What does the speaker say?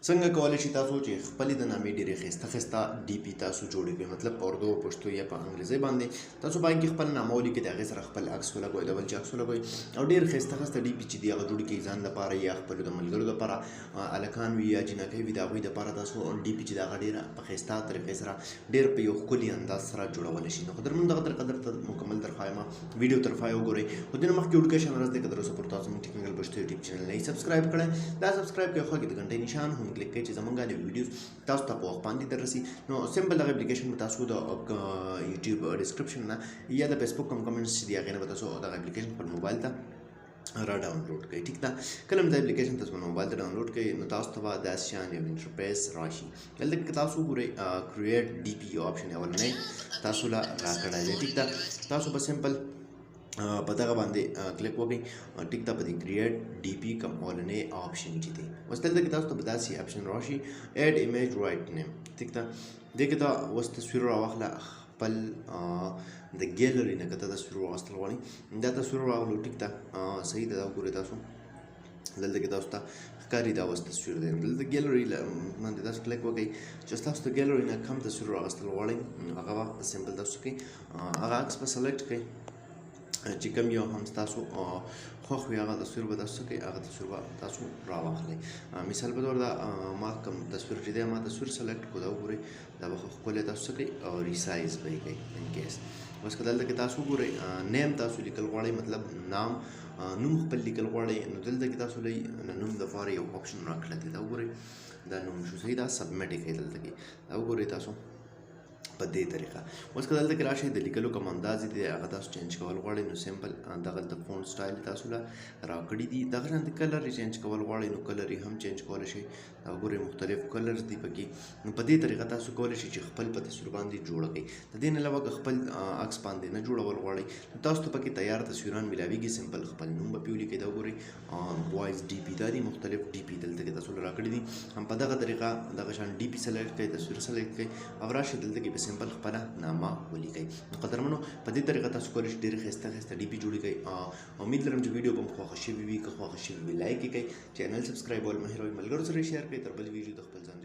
څنګه کولی شئ تاسو چې خپلې د نامې ډېرې ښایسته ښایسته ډي پي تاسو جوړې کړئ، مطلب په اردو پښتو یا په انګریزي باندې تاسو باید کې خپل نامه ولیکئ، د هغې سره خپل عکس ولګوئ، د بل چا عکس ولګوئ او ډېر ښایسته ښایسته ډي پي چې دي هغه جوړ کړئ ځان لپاره یا خپلو د ملګرو دپاره، هلکان وي یا جینکۍ وي د هغوی دپاره تاسو ډي پي چې د هغه ډېره په ښایسته طریقې سره ډېر په یو ښکلي انداز سره جوړولی شي. نو قدرمنو دغه طریقه درته مکمل درخوایم، ویډیو تر پایه وګورئ. خو دې نه مخکې وډکه شان ورځ دی که تر اوسه پورې تاسو زموږ ټیکنیکل پښتو یوټیوب چینل نه یې سبسکرایب کړی، دا سبسکرایب کړئ، خوا کې د غنټۍ نشان هم کلیک کړئ چې زموږ نوي ویډیوز تاسو ته په وخت باندې دررسي. نو سمپل دغه اپلیکیشن به تاسو د یوټیوب ډسکرپشن نه یا د فیسبوک کوم کمنټس چې دي هغې نه به تاسو دغه اپلیکیشن خپل موبایل ته را ډاونلوډ کړئ. ټیک ده، کله هم دا اپلیکیشن تاسو موبایل ته ډاونلوډ کړئ نو تاسو ته به داسې شان یو انټرفیس راشي. دلته که تاسو وګورئ کریټ ډي پي یو آپشن اولنی تاسو له راکړی دی. ټیک ده، تاسو به سمپل په دغه باندې کلیک وکړئ. ټیک ده، په دې کریټ ډي پي کوم اولنی آپشن چې دی اوس دلته کې تاسو ته به داسې آپشن راشي ایډ ایمیج رایټ نیم. ټیک ده، دې کې ته اوس تصویر راواخله خپل د ګیلري نه که ته تصویر واخیستل غواړئ دا تصویر راغلو. ټیک ده، صحیح ده، دا وګورئ تاسو دلته کې تاسو ته ښکاري دا اوس تصویر دی. دلته ګیلري باندې تاسو کلیک وکړئ چې تاسو د ګیلري نه کوم تصویر راغیستل غواړئ هغه به سمپل تاسو کوئ، هغه عکس به سلیکټ کړئ چې کوم یو هم ستاسو خوښ وي هغه تصویر به تاسو کوئ، هغه تصویر به تاسو راواخلئ. مثال په طور دا ما کوم تصویر چې دی ما تصویر سلیکټ کړو، دا وګورئ دا به ښکلی تاسو کوئ او ریسایز به یې کوئ ان کیس. اوس که دلته کې تاسو وګورئ نیم تاسو لیکل غواړئ، مطلب نوم خپل لیکل غواړئ نو دلته کې تاسو لئ نوم دپاره یو آپشن راکړی دی، دا وګورئ دا نوم شو، صحیح ده، سبمیټ یې کوئ دلته کې، دا وګورئ تاسو په دې طریقه. اوس که دلته کې راشئ د لیکلو کوم انداز دی هغه تاسو چینج کول غواړئ نو سمپل دغلته فونټ سټایل تاسو له راکړي دي. دغه شانتې کلر یې چینج کول غواړئ نو کلر یې هم چینج کولی شئ، دا وګورئ مختلف کلرز دي پکې. نو په دې طریقه تاسو کولی شئ چې خپل په تصویر باندې جوړه کړئ. د دې نه علاوه که خپل عکس باندې نه جوړول غواړئ نو تاسو ته پکې تیار تصویران میلاویږي، سمپل خپل نوم به پې ولیکئ، دا وګورئ وایس ډي پي دا دي مختلف ډي پي دلته کې تاسو له راکړي دي. هم په دغه طریقه دغه شان ډي پي سلیکټ کړئ، تصویر سلیکټ کړئ او راشئ دلته کې به سمپل خپله نامه ولیکئ. نو قدرمنو په دې طریقه تاسو کولی شئ ډېرې ښایسته ښایسته ډي پي جوړې کړئ. امید لرم چې ویډیو به مو خوښه شوې وي، که خوښه شوې وي لایک یې کړئ، چینل سبسکرایبول مه هېروئ، ملګرو سره یې شیر کړئ. تر بل ویډیو د خپل ځان